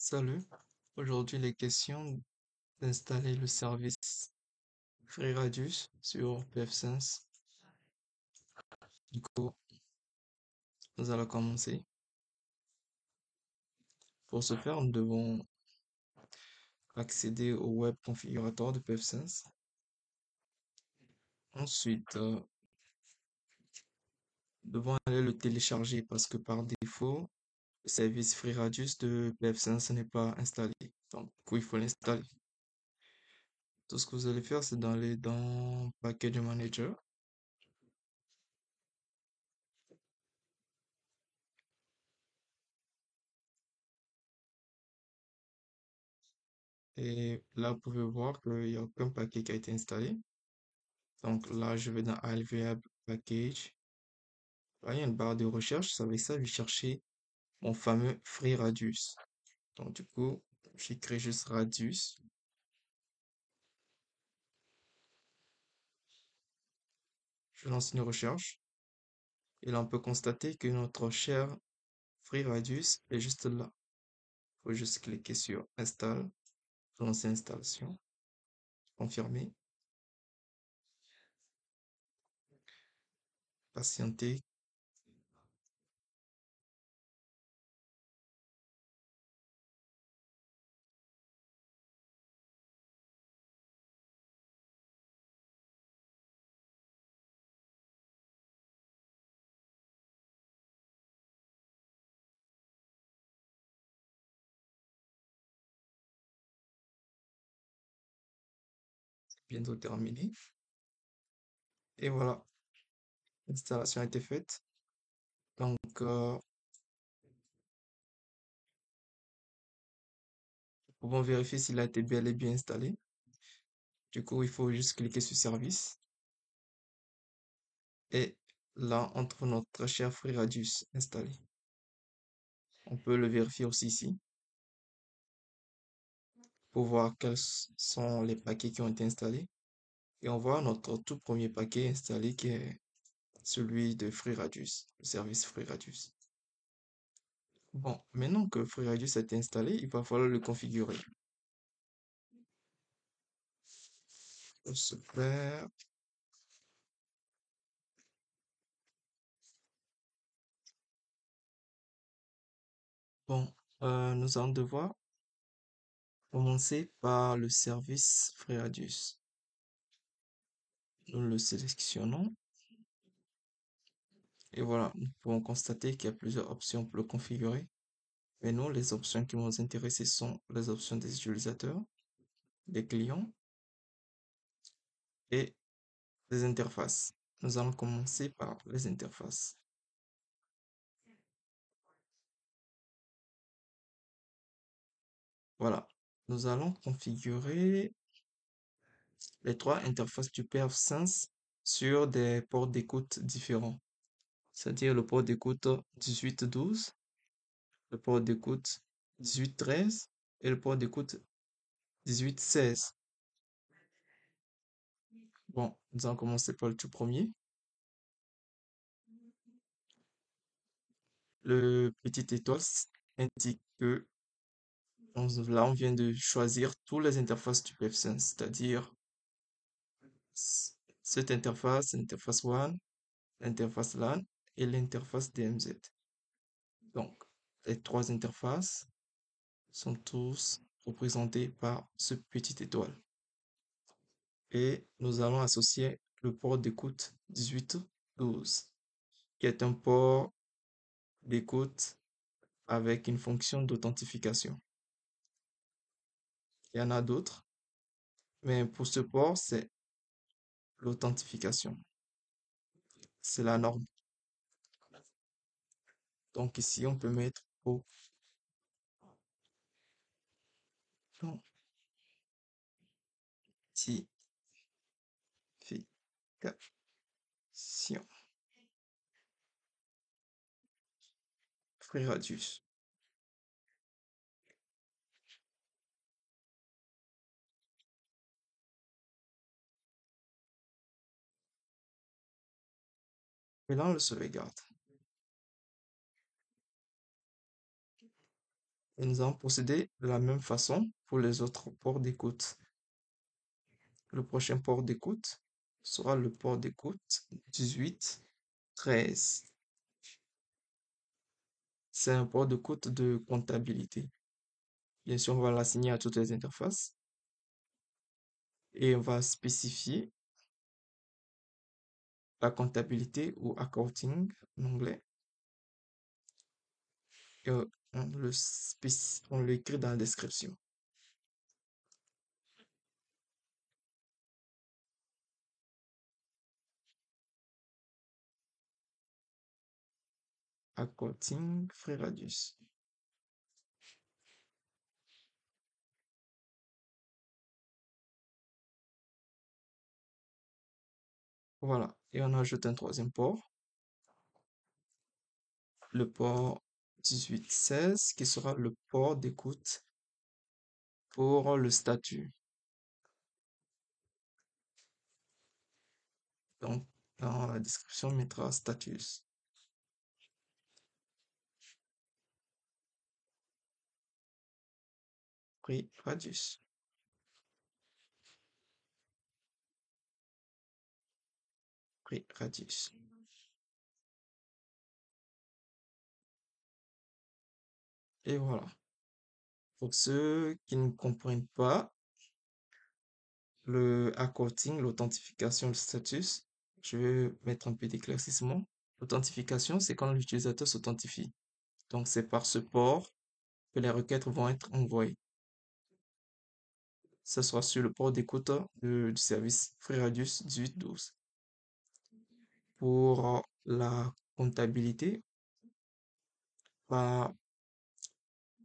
Salut, aujourd'hui les questions d'installer le service FreeRadius sur pfSense. Du coup, nous allons commencer. Pour ce faire, nous devons accéder au web configurateur de pfSense. Ensuite, nous devons aller le télécharger parce que par défaut, le service FreeRadius de pfSense n'est pas installé. Donc, du coup, il faut l'installer. Tout ce que vous allez faire, c'est d'aller dans Package Manager. Et là, vous pouvez voir qu'il n'y a aucun paquet qui a été installé. Donc là, je vais dans Available Package. Là, il y a une barre de recherche. Avec ça, je vais chercher mon fameux FreeRadius. Donc du coup, j'écris juste Radius. Je lance une recherche. Et là, on peut constater que notre cher FreeRadius est juste là. Il faut juste cliquer sur Install, lancer l'installation, confirmer, patienter. Bientôt terminé. Et voilà, l'installation a été faite. Donc, nous pouvons vérifier s'il a été bel et bien installé. Du coup, il faut juste cliquer sur Service. Et là, on trouve notre cher FreeRadius installé. On peut le vérifier aussi ici pour voir quels sont les paquets qui ont été installés. Et on voit notre tout premier paquet installé qui est celui de FreeRadius, le service FreeRadius. Bon, maintenant que FreeRadius a été installé, il va falloir le configurer. Super. Bon, nous allons devoir commencer par le service FreeRadius. Nous le sélectionnons. Et voilà, nous pouvons constater qu'il y a plusieurs options pour le configurer. Mais nous, les options qui vont nous intéresser sont les options des utilisateurs, des clients et des interfaces. Nous allons commencer par les interfaces. Voilà. Nous allons configurer les trois interfaces du pfSense sur des ports d'écoute différents. C'est-à-dire le port d'écoute 1812, le port d'écoute 1813 et le port d'écoute 1816. Bon, nous allons commencer par le tout premier. Le petit étoile indique que là, on vient de choisir toutes les interfaces du pfSense, c'est-à-dire cette interface, l'interface WAN, l'interface LAN et l'interface DMZ. Donc, les trois interfaces sont tous représentés par ce petit étoile. Et nous allons associer le port d'écoute 1812, qui est un port d'écoute avec une fonction d'authentification. Il y en a d'autres, mais pour ce port, c'est l'authentification. C'est la norme. Donc ici, on peut mettre authentification. FreeRadius. Et là, on le sauvegarde. Et nous allons procéder de la même façon pour les autres ports d'écoute. Le prochain port d'écoute sera le port d'écoute 1813. C'est un port d'écoute de comptabilité. Bien sûr, on va l'assigner à toutes les interfaces et on va spécifier la comptabilité ou accounting en anglais. Et on l'écrit dans la description. Accounting Free Radius. Voilà. Et on ajoute un troisième port, le port 1816, qui sera le port d'écoute pour le statut. Donc, dans la description, on mettra status. Free Radius. Free Radius. Et voilà. Pour ceux qui ne comprennent pas le accounting, l'authentification, le status, je vais mettre un peu d'éclaircissement. L'authentification, c'est quand l'utilisateur s'authentifie. Donc, c'est par ce port que les requêtes vont être envoyées. Ce sera sur le port d'écoute du service FreeRadius 1812. Pour la comptabilité, bah,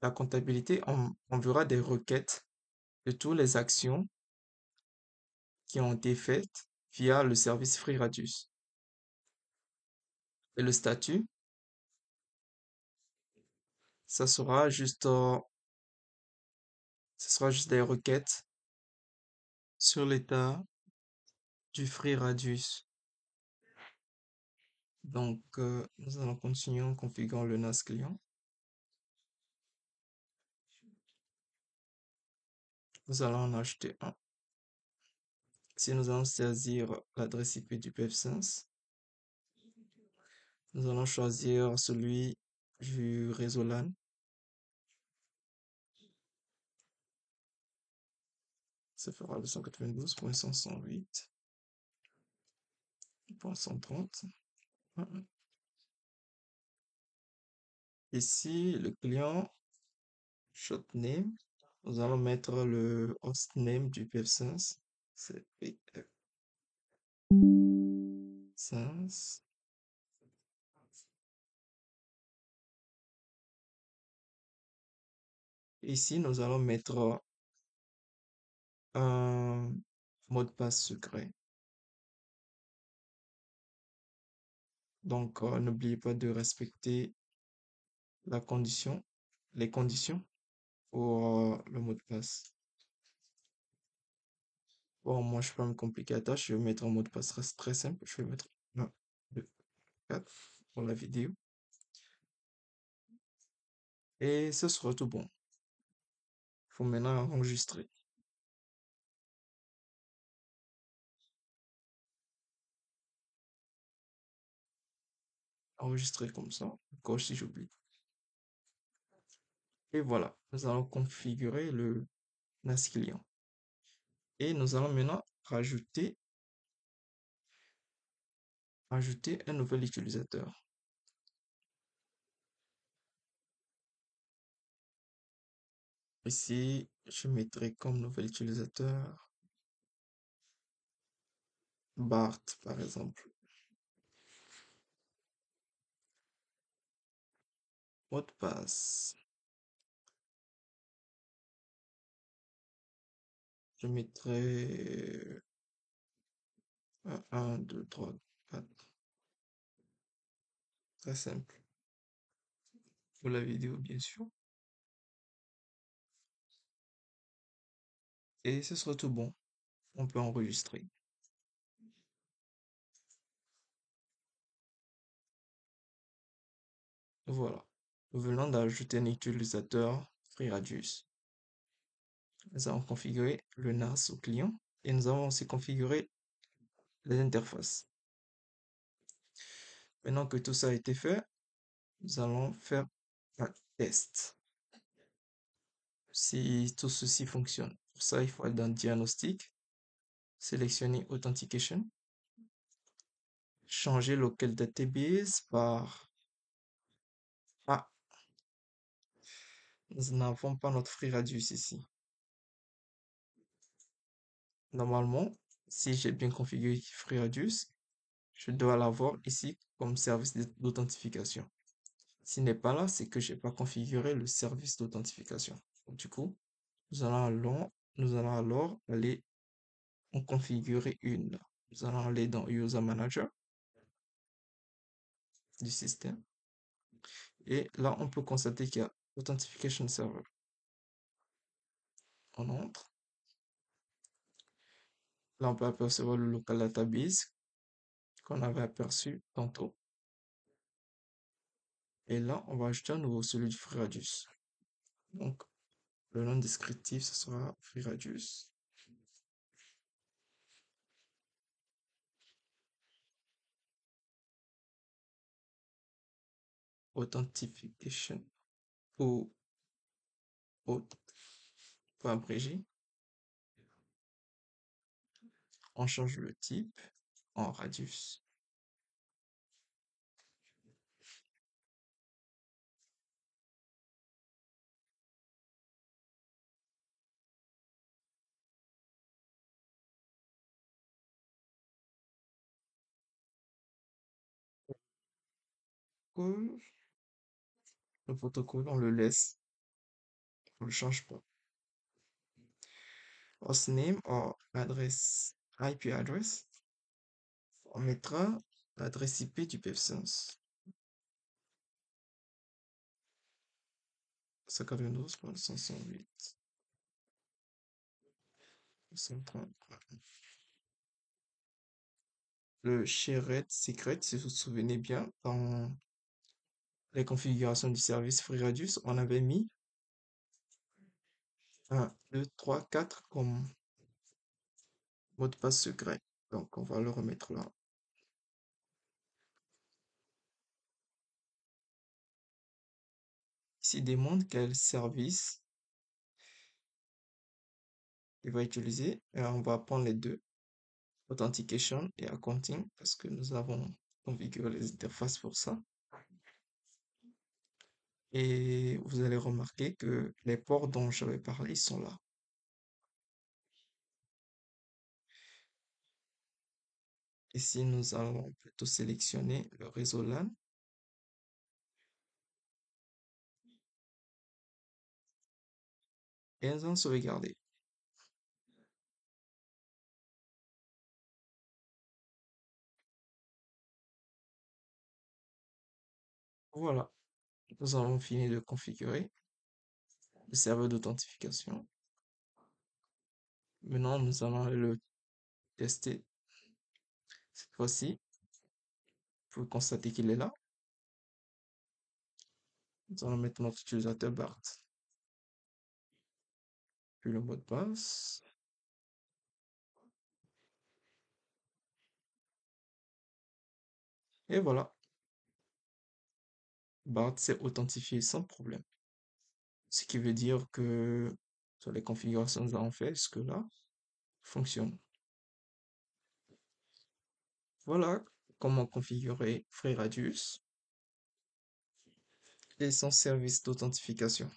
la comptabilité, on verra des requêtes de toutes les actions qui ont été faites via le service FreeRadius. Et le statut, ça sera juste, ce sera juste des requêtes sur l'état du FreeRadius. Donc, nous allons continuer en configurant le NAS client. Nous allons en ajouter un. Si nous allons saisir l'adresse IP du PF5, nous allons choisir celui du réseau LAN. Ça fera le 192.168.130. Ici, le client shortname, nous allons mettre le hostname du PF5. C'est PF5. Ici, nous allons mettre un mot de passe secret. Donc, n'oubliez pas de respecter la condition, les conditions pour le mot de passe. Bon, moi, je ne vais pas me compliquer la tâche. Je vais mettre un mot de passe très simple. Je vais mettre 1, 2, 4 pour la vidéo. Et ce sera tout bon. Il faut maintenant enregistrer. Enregistrer comme ça, encore si j'oublie. Et voilà, nous allons configurer le NAS client. Et nous allons maintenant ajouter un nouvel utilisateur. Ici, je mettrai comme nouvel utilisateur Bart, par exemple. Mot de passe. Je mettrai 1, 2, 3, 4. Très simple. Pour la vidéo, bien sûr. Et ce sera tout bon. On peut enregistrer. Voilà. Nous venons d'ajouter un utilisateur FreeRadius. Nous avons configuré le NAS au client et nous avons aussi configuré les interfaces. Maintenant que tout ça a été fait, nous allons faire un test. Si tout ceci fonctionne. Pour ça, il faut aller dans Diagnostic, sélectionner Authentication, changer Local Database par... Ah, nous n'avons pas notre FreeRadius ici. Normalement, si j'ai bien configuré FreeRadius, je dois l'avoir ici comme service d'authentification. S'il n'est pas là, c'est que j'ai pas configuré le service d'authentification. Du coup, nous allons alors aller en configurer une. Nous allons aller dans User Manager du système. Et là, on peut constater qu'il y a Authentification Server. On entre. Là, on peut apercevoir le local database qu'on avait aperçu tantôt. Et là, on va ajouter à nouveau celui du FreeRadius. Donc, le nom descriptif, ce sera FreeRadius. Authentification ou autre, pour abréger. On change le type en radius. Cool. Le protocole, on le laisse, on le change pas. Hostname or adresse, IP address, on mettra l'adresse IP du PFSense. 192.508.130. Le shared secret, si vous vous souvenez bien, dans les configurations du service FreeRadius, on avait mis 1, 2, 3, 4 comme mot de passe secret. Donc, on va le remettre là. Ici, demande quel service il va utiliser. Et on va prendre les deux, Authentication et Accounting, parce que nous avons configuré les interfaces pour ça. Et vous allez remarquer que les ports dont j'avais parlé sont là. Ici, nous allons plutôt sélectionner le réseau LAN. Et nous allons sauvegarder. Voilà, nous avons fini de configurer le serveur d'authentification. Maintenant, nous allons le tester. Cette fois-ci, vous pouvez constater qu'il est là. Nous allons mettre notre utilisateur BART. Puis le mot de passe. Et voilà, BART s'est authentifié sans problème. Ce qui veut dire que sur les configurations que nous avons fait jusque-là, fonctionne. Voilà comment configurer FreeRadius et son service d'authentification.